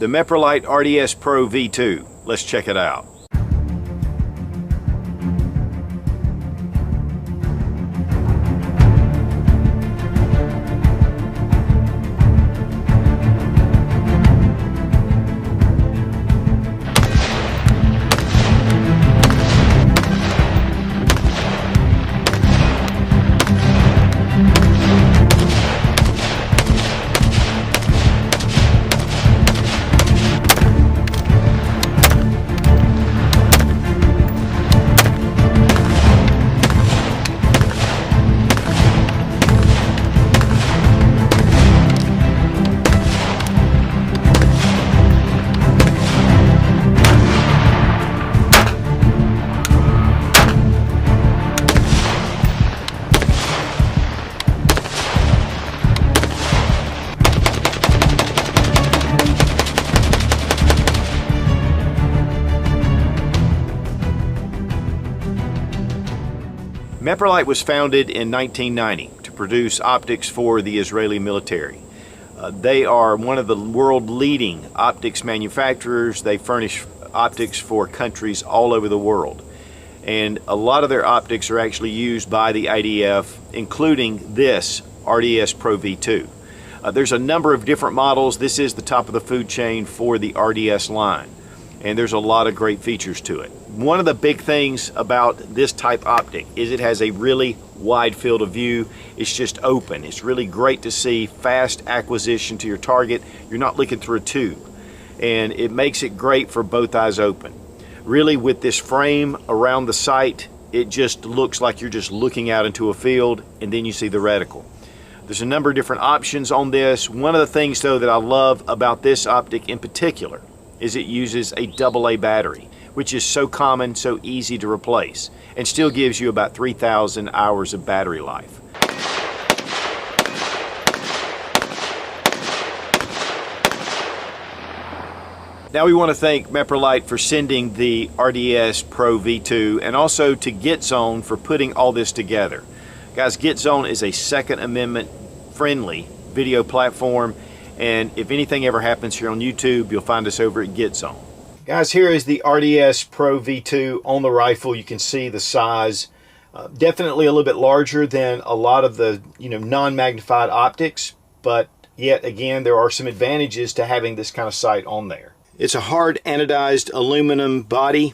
the Meprolight RDS Pro V2. Let's check it out. Meprolight was founded in 1990 to produce optics for the Israeli military. They are one of the world-leading optics manufacturers. They furnish optics for countries all over the world. And a lot of their optics are actually used by the IDF, including this RDS Pro V2. There's a number of different models. This is the top of the food chain for the RDS line. And there's a lot of great features to it. One of the big things about this type optic is it has a really wide field of view. It's just open. It's really great to see fast acquisition to your target. You're not looking through a tube. And it makes it great for both eyes open. Really, with this frame around the sight, it just looks like you're just looking out into a field, and then you see the reticle. There's a number of different options on this. One of the things though that I love about this optic in particular is it uses a AA battery, which is so common, so easy to replace, and still gives you about 3,000 hours of battery life. Now we want to thank Meprolight for sending the RDS Pro V2, and also to GetZone for putting all this together. Guys, GetZone is a Second Amendment friendly video platform, and if anything ever happens here on YouTube, you'll find us over at GetZone. Guys, here is the RDS Pro V2 on the rifle. You can see the size, definitely a little bit larger than a lot of the non-magnified optics, but yet again there are some advantages to having this kind of sight on there. It's a hard anodized aluminum body.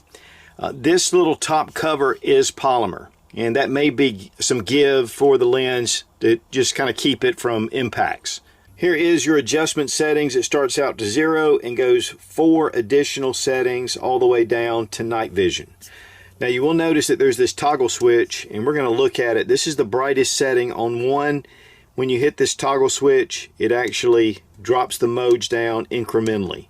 This little top cover is polymer, and that may be some give for the lens to just kind of keep it from impacts. Here is your adjustment settings. It starts out to 0 and goes 4 additional settings all the way down to night vision. Now you will notice that there's this toggle switch, and we're going to look at it. This is the brightest setting on 1. When you hit this toggle switch, it actually drops the modes down incrementally.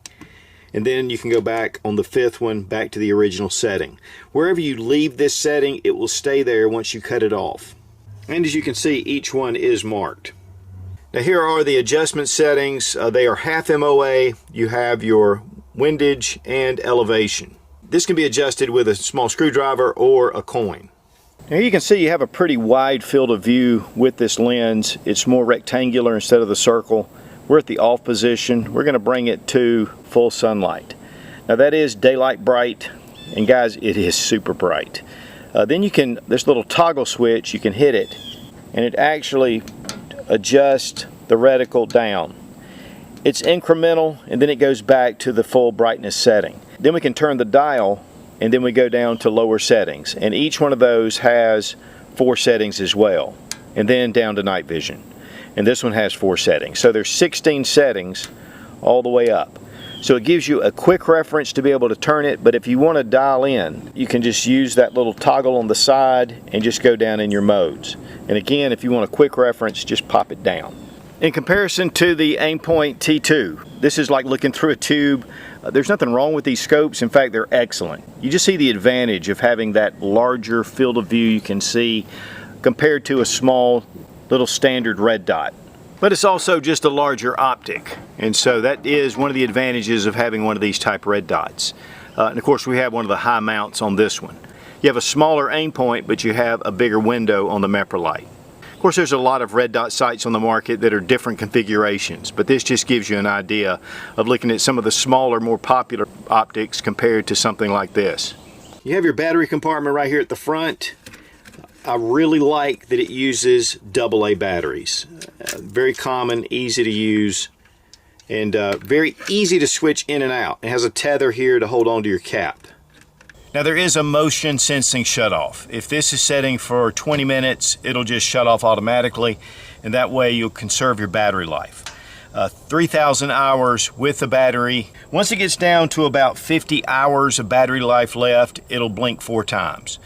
And then you can go back on the 5th one back to the original setting. Wherever you leave this setting, it will stay there once you cut it off. And as you can see, each one is marked. Now here are the adjustment settings. They are half MOA. You have your windage and elevation. This can be adjusted with a small screwdriver or a coin. Now you can see you have a pretty wide field of view with this lens. It's more rectangular instead of the circle. We're at the off position. We're going to bring it to full sunlight. Now that is daylight bright, and guys, it is super bright. Then you can, this little toggle switch, you can hit it, and it actually adjusts the reticle down. It's incremental, and then it goes back to the full brightness setting. Then we can turn the dial, and then we go down to lower settings, and each one of those has 4 settings as well, and then down to night vision. And this one has 4 settings. So there's 16 settings all the way up. So it gives you a quick reference to be able to turn it, but if you want to dial in, you can just use that little toggle on the side and just go down in your modes. And again, if you want a quick reference, just pop it down. In comparison to the Aimpoint T2, this is like looking through a tube. There's nothing wrong with these scopes. In fact, they're excellent. You just see the advantage of having that larger field of view you can see compared to a small little standard red dot. But it's also just a larger optic, and so that is one of the advantages of having one of these type red dots. And of course we have one of the high mounts on this one. You have a smaller aim point, but you have a bigger window on the Meprolight. Of course, there's a lot of red dot sights on the market that are different configurations, but this just gives you an idea of looking at some of the smaller, more popular optics compared to something like this. You have your battery compartment right here at the front. I really like that it uses AA batteries. Very common, easy to use, and very easy to switch in and out. It has a tether here to hold on to your cap. Now there is a motion sensing shutoff. If this is setting for 20 minutes, it'll just shut off automatically, and that way you'll conserve your battery life. 3,000 hours with the battery. Once it gets down to about 50 hours of battery life left, it'll blink 4 times.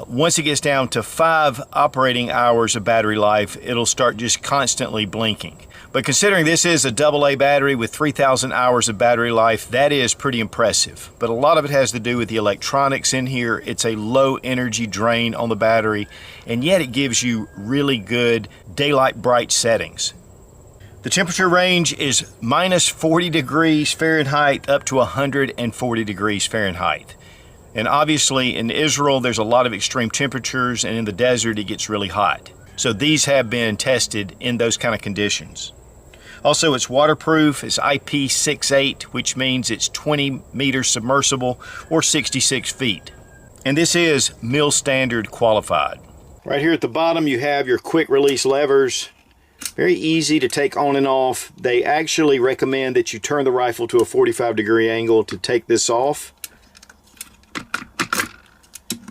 Once it gets down to 5 operating hours of battery life, it'll start just constantly blinking. But considering this is a AA battery with 3,000 hours of battery life, that is pretty impressive. But a lot of it has to do with the electronics in here. It's a low energy drain on the battery, and yet it gives you really good daylight bright settings. The temperature range is minus 40 degrees Fahrenheit up to 140 degrees Fahrenheit. And obviously in Israel, there's a lot of extreme temperatures, and in the desert, it gets really hot. So these have been tested in those kind of conditions. Also, it's waterproof. It's IP68, which means it's 20 meters submersible or 66 feet. And this is mill standard qualified. Right here at the bottom, you have your quick release levers. Very easy to take on and off. They actually recommend that you turn the rifle to a 45-degree angle to take this off.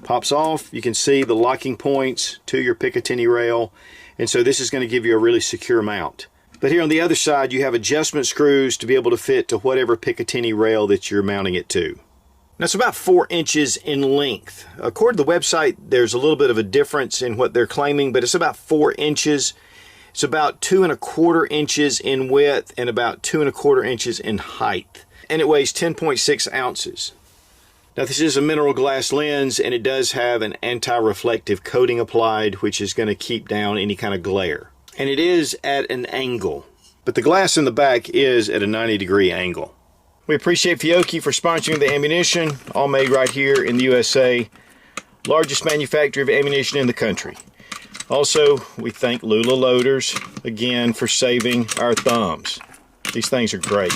Pops off. You can see the locking points to your Picatinny rail, and so this is going to give you a really secure mount. But here on the other side, you have adjustment screws to be able to fit to whatever Picatinny rail that you're mounting it to. Now it's about 4 inches in length. According to the website, there's a little bit of a difference in what they're claiming, but it's about 4 inches. It's about 2¼ inches in width and about 2¼ inches in height. And it weighs 10.6 ounces. Now this is a mineral glass lens, and it does have an anti-reflective coating applied, which is going to keep down any kind of glare. And it is at an angle, but the glass in the back is at a 90-degree angle. We appreciate Fiocchi for sponsoring the ammunition, all made right here in the USA, largest manufacturer of ammunition in the country. Also, we thank Lula Loaders again for saving our thumbs. These things are great.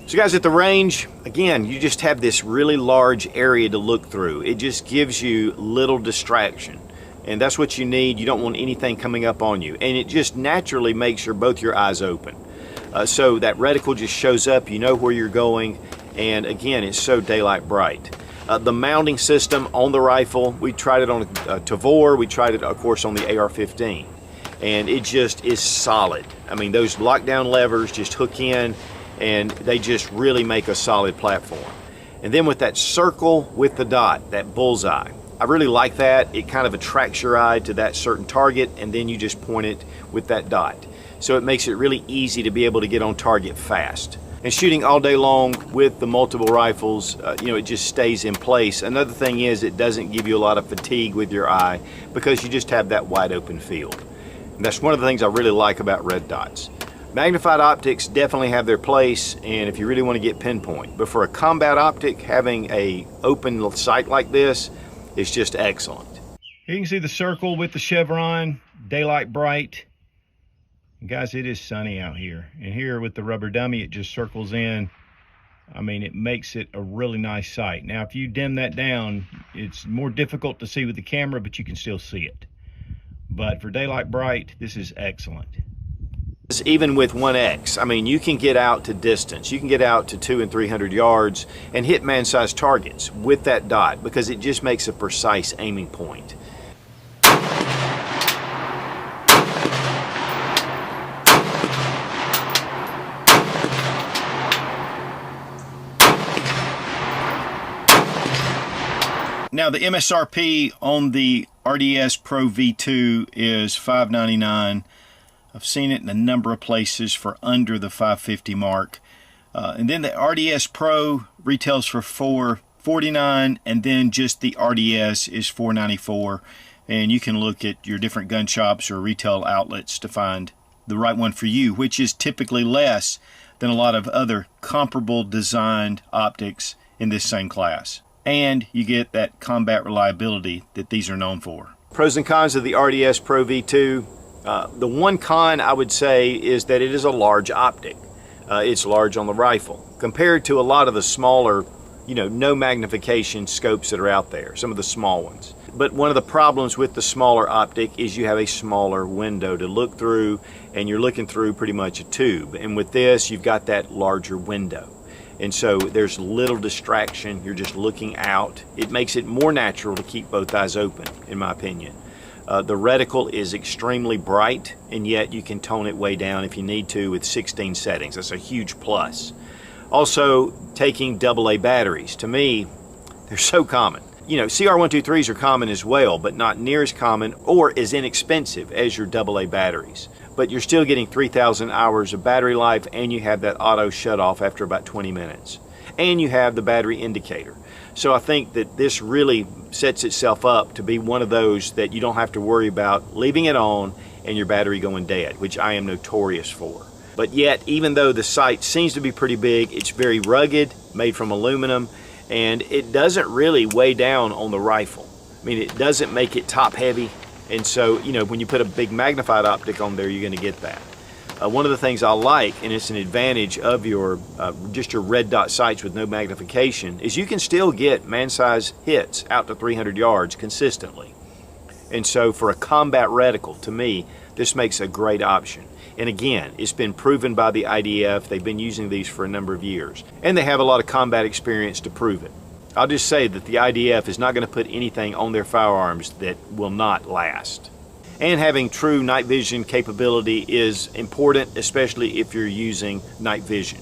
So guys, at the range, again, you just have this really large area to look through. It just gives you little distraction, and that's what you need. You don't want anything coming up on you, and it just naturally makes both your eyes open. So that reticle just shows up, you know where you're going, and again, it's so daylight bright. The mounting system on the rifle, we tried it on a Tavor, we tried it of course on the AR-15, and it just is solid. I mean, those lockdown levers just hook in, and they just really make a solid platform. And then with that circle with the dot, that bullseye, I really like that. It kind of attracts your eye to that certain target, and then you just point it with that dot. So it makes it really easy to be able to get on target fast. And shooting all day long with the multiple rifles, you know, it just stays in place. Another thing is it doesn't give you a lot of fatigue with your eye because you just have that wide open field. And that's one of the things I really like about red dots. Magnified optics definitely have their place, and if you really want to get pinpoint. But for a combat optic, having a open sight like this is just excellent. You can see the circle with the chevron, daylight bright. And guys, it is sunny out here. And here with the rubber dummy, it just circles in. I mean, it makes it a really nice sight. Now, if you dim that down, it's more difficult to see with the camera, but you can still see it. But for daylight bright, this is excellent. Even with 1X, I mean, you can get out to distance. You can get out to 200 and 300 yards and hit man-sized targets with that dot because it just makes a precise aiming point. Now the MSRP on the RDS Pro V2 is $599. I've seen it in a number of places for under the $550 mark. And then the RDS Pro retails for $449, and then just the RDS is $494. And you can look at your different gun shops or retail outlets to find the right one for you, which is typically less than a lot of other comparable designed optics in this same class. And you get that combat reliability that these are known for. Pros and cons of the RDS Pro V2. The one con I would say is that it is a large optic. It's large on the rifle compared to a lot of the smaller, no magnification scopes that are out there, some of the small ones. But one of the problems with the smaller optic is you have a smaller window to look through, and you're looking through pretty much a tube. And with this, you've got that larger window. And so there's little distraction, you're just looking out. It makes it more natural to keep both eyes open, in my opinion. The reticle is extremely bright, and yet you can tone it way down if you need to with 16 settings. That's a huge plus. Also, taking AA batteries. To me, they're so common. CR123s are common as well, but not near as common or as inexpensive as your AA batteries. But you're still getting 3,000 hours of battery life, and you have that auto shut off after about 20 minutes. And you have the battery indicator. So I think that this really sets itself up to be one of those that you don't have to worry about leaving it on and your battery going dead, which I am notorious for. But yet, even though the sight seems to be pretty big, it's very rugged, made from aluminum, and it doesn't really weigh down on the rifle. I mean, it doesn't make it top heavy, and so, when you put a big magnified optic on there, you're going to get that. One of the things I like, and it's an advantage of your just your red dot sights with no magnification, is you can still get man-size hits out to 300 yards consistently. And so for a combat reticle, to me, this makes a great option. And again, it's been proven by the IDF. They've been using these for a number of years, and they have a lot of combat experience to prove it. I'll just say that the IDF is not going to put anything on their firearms that will not last. And having true night vision capability is important, especially if you're using night vision.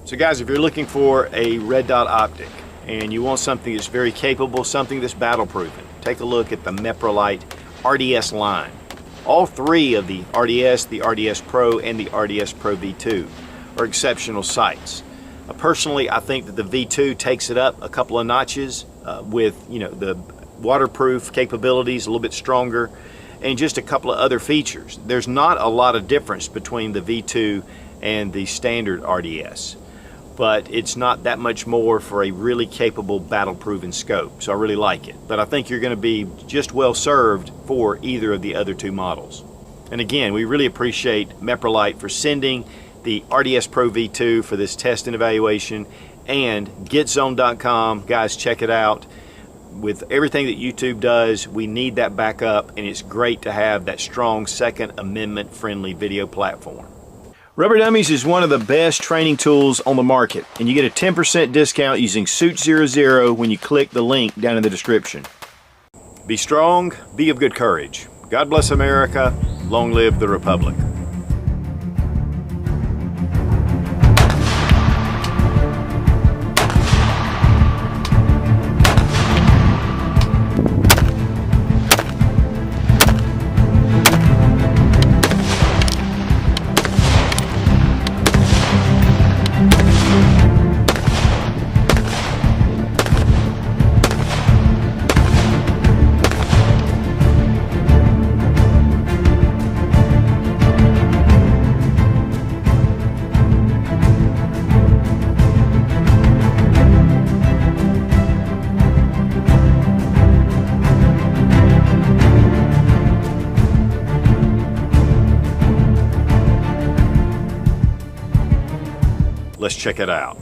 So guys, if you're looking for a red dot optic and you want something that's very capable, something that's battle proven, take a look at the Meprolight RDS line. All three of the RDS Pro, and the RDS Pro V2 are exceptional sights. Personally, I think that the V2 takes it up a couple of notches with the waterproof capabilities, a little bit stronger, and just a couple of other features. There's not a lot of difference between the V2 and the standard RDS, but it's not that much more for a really capable battle-proven scope, so I really like it. But I think you're going to be just well served for either of the other two models. And again, we really appreciate Meprolight for sending the RDS Pro V2 for this test and evaluation, and GetZone.com. Guys, check it out. With everything that YouTube does, we need that backup, and it's great to have that strong Second Amendment friendly video platform. Rubber Dummies is one of the best training tools on the market, and you get a 10% discount using Sootch00 when you click the link down in the description. Be strong, be of good courage. God bless America. Long live the Republic. Let's check it out.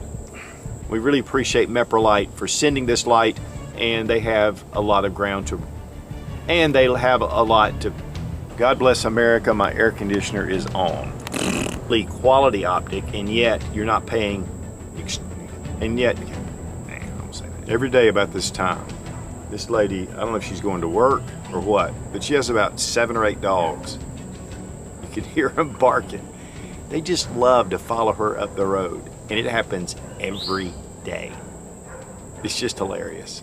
We really appreciate Meprolight for sending this light, and they have a lot of ground to, and they have a lot to. God bless America, my air conditioner is on. Quality optic, and yet you're not paying, and yet, I'm gonna say that. Every day about this time, this lady, I don't know if she's going to work or what, but she has about 7 or 8 dogs. You can hear them barking. They just love to follow her up the road, and it happens every day. It's just hilarious.